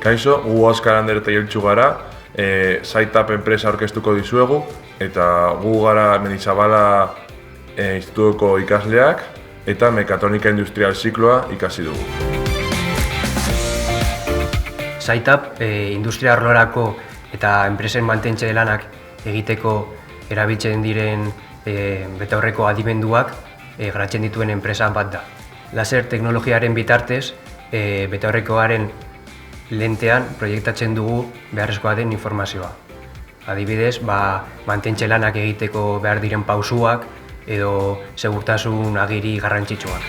Kaixo, gu Oskar Ander eta Jeltsu gara, Saitap enpresa aurkeztuko dizuegu, eta gu gara Mendizabala institutuko ikasleak, eta mekatronika industrial zikloa ikasi dugu. Saitap industria arlorako eta enpresen mantentze lanak egiteko erabiltzen diren betaurreko adimenduak garatzen dituen enpresa bat da. Laser teknologiaren bitartez, betaurrekoaren lentean proiektatzen dugu beharrezkoa den informazioa. Adibidez, mantentze lanak egiteko behar diren pausuak edo segurtasun agiri garrantzitsuak.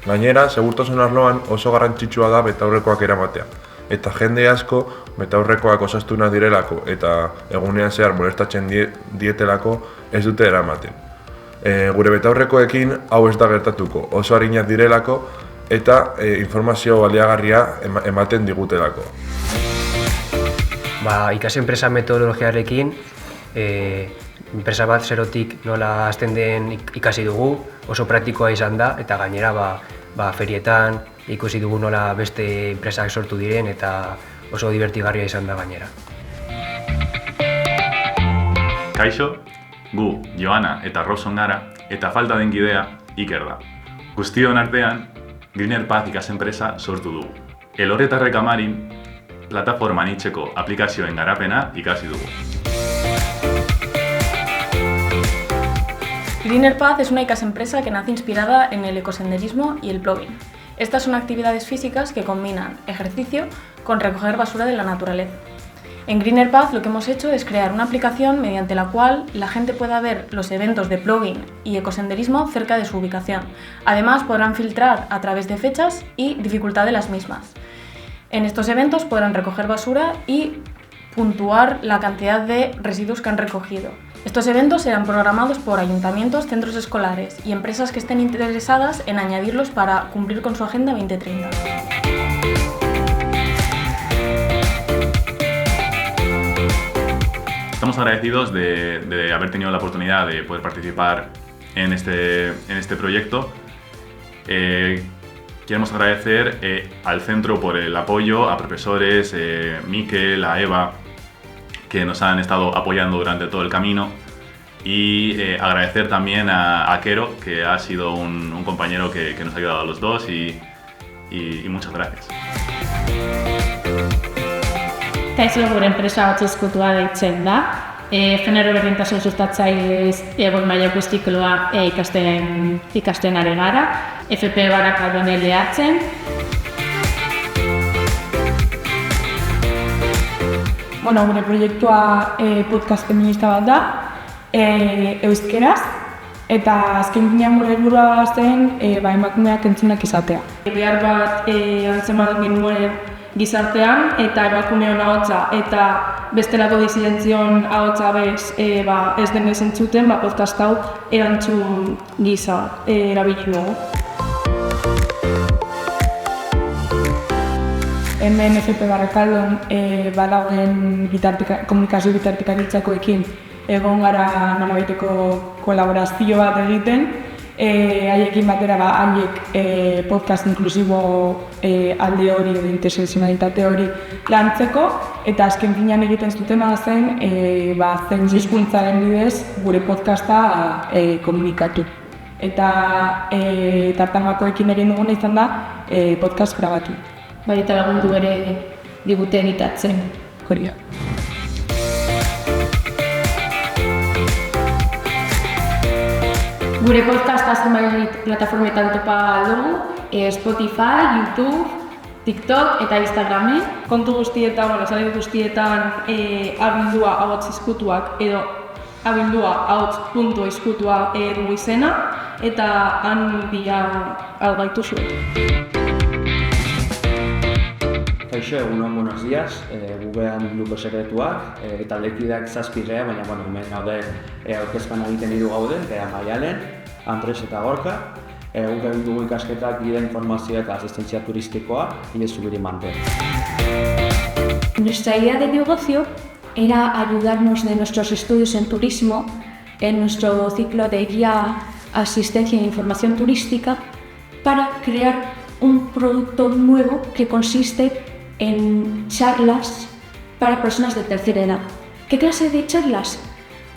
Gainera, segurtasun arloan oso garrantzitsua da betaurrekoak eramatea. Eta jende asko betaurrekoak osastunak direlako eta egunean zehar molestatzen dietelako ez dute eramaten. Gure betaurrekoekin hau ez da gertatuko, oso arinak direlako eta informazio baliagarria ematen digutelako. Ikas-enpresa metodologiarekin, enpresa bat zerotik nola hasten den ikasi dugu, oso praktikoa izan da, eta gainera ferietan ikusi dugu nola beste enpresak sortu diren eta oso divertigarria izan da gainera. Kaixo, gu Joana eta Roson gara, eta falta den kidea Iker da. Guztion artean, Greener Path ikasenpresa sortu dugu. Elorretarrek amarin, plataforma anitzeko aplikazioen garapena ikasi dugu. Greener Path es una ikasempresa que nace inspirada en el ecosenderismo y el plogging. Estas son actividades físicas que combinan ejercicio con recoger basura de la naturaleza. En Greener Path lo que hemos hecho es crear una aplicación mediante la cual la gente pueda ver los eventos de plogging y ecosenderismo cerca de su ubicación. Además podrán filtrar a través de fechas y dificultad de las mismas. En estos eventos podrán recoger basura y puntuar la cantidad de residuos que han recogido. Estos eventos serán programados por ayuntamientos, centros escolares y empresas que estén interesadas en añadirlos para cumplir con su Agenda 2030. Estamos agradecidos de haber tenido la oportunidad de poder participar en este proyecto. Queremos agradecer al centro por el apoyo, a profesores, Miquel, a Eva, que nos han estado apoyando durante todo el camino, y agradecer también a Kero, que ha sido un compañero que nos ha ayudado a los dos, y muchas gracias. Kaixo, gure enpresa Otzezkutua deitzen da. Genero berdintasun sustatzaileez goi mailako zikloa ikasten ari gara. FP Barakaldon lehatzen. Gure proiektua podcast feminista bat da, euskeraz, eta azken finean gure helburua zen emakumeak entzunak izatea. Behar bat antzeman genuen gizartean, eta emakumeon ahotsa eta bestelako disidentzion ahotsa ez denez entzuten, podcast hau erantzun gisa erabili dugu. Hemen FP Barakaldon badagoen komunikazio bitartekaritzakoekin egon gara nolabaiteko kolaborazio bat egiten. Haiekin batera haiek podcast inklusibo alde hori edo intersekzionalitate hori lantzeko, eta azken finean egiten zutena zen zein hizkuntzaren bidez gure podcasta komunikatu. Eta tartangakoekin egin duguna izan da podcast grabatu. Eta lagundu ere digute editatzen. Hori da. Gure podcasta zenbait plataformetan topa dugu, Spotify, YouTube, TikTok eta Instagramen. Kontu guztietan, sare guztietan abildua ahots ezkutuak edo abildua ahots.ezkutua dugu izena, eta han bila algaitu zuen. Kaixo, egunon, buenos días. Gugean Bilduko sekretuak, taldekideak 7 gea, baina hemen gaude aurkezpen egiten hiru gaude, gea Maialen, Andres eta Gorka. Guk egin dugu ikasketak gida informazioa eta asistentzia turistikoa, Zubiri Mante. Nuestra idea de negocio era ayudarnos de nuestros estudios en turismo, en nuestro ciclo de guía, asistencia e información turística, para crear un producto nuevo que consiste en charlas para personas de tercera edad. ¿Qué clase de charlas?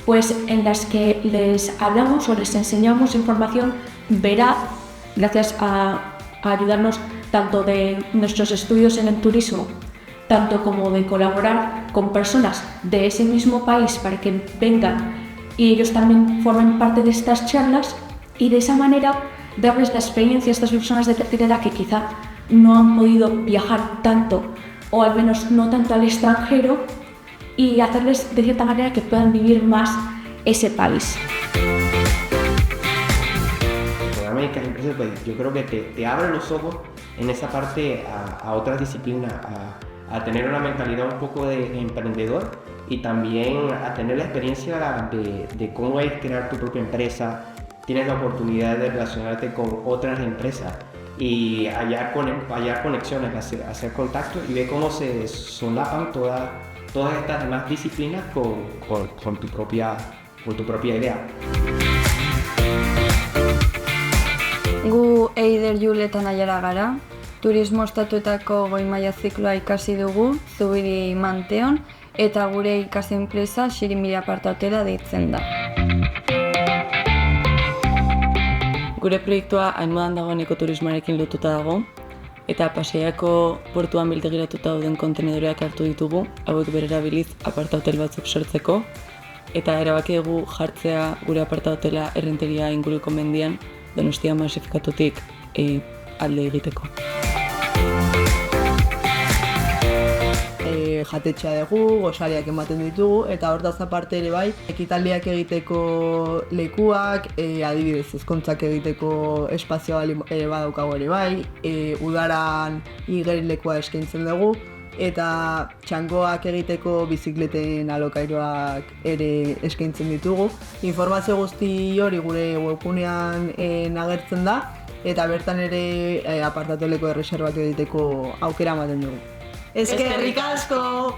Pues en las que les hablamos o les enseñamos información veraz, gracias a ayudarnos tanto de nuestros estudios en el turismo, tanto como de colaborar con personas de ese mismo país para que vengan y ellos también formen parte de estas charlas, y de esa manera darles la experiencia a estas personas de tercera edad que quizá no han podido viajar tanto, o al menos no tanto al extranjero, y hacerles de cierta manera que puedan vivir más ese país. El programa de Empresas, pues, yo creo que te abre los ojos en esa parte a otras disciplinas, a tener una mentalidad un poco de emprendedor, y también a tener la experiencia de cómo es crear tu propia empresa. Tienes la oportunidad de relacionarte con otras empresas y hallar conexiones, hacer contactos y ver cómo se solapan todas estas demás disciplinas con tu propia idea. Gu Eider Jul eta Naiara gara, turismo estatuetako goi maila zikloa ikasi dugu, Zubiri Manteon, eta gure ikasi enpresa Xirimiri Aparta Hotela deitzen da. Gure proiektua Hainmodan dagoen ekoturismoarekin lotuta dago, eta Pasaiako portuan biltegiratuta dauden kontenedoreak hartu ditugu, hauek bererabiliz aparta hotel batzuk sortzeko, eta erabaki dugu jartzea gure aparta hotela Errenteria inguruko mendian, Donostia masifikatutik alde egiteko. Jatetxea dugu, gosariak ematen ditugu, eta hortaz aparte ere bai, ekitaldiak egiteko lekuak, adibidez ezkontzak egiteko espazioa badaukago ere bai, udaran igerilekua eskaintzen dugu, eta txangoak egiteko bizikleten alokairuak ere eskaintzen ditugu. Informazio guzti hori gure webgunean agertzen da, eta bertan ere apartateleko erreserbak egiteko aukera ematen dugu. Eskerrik asko!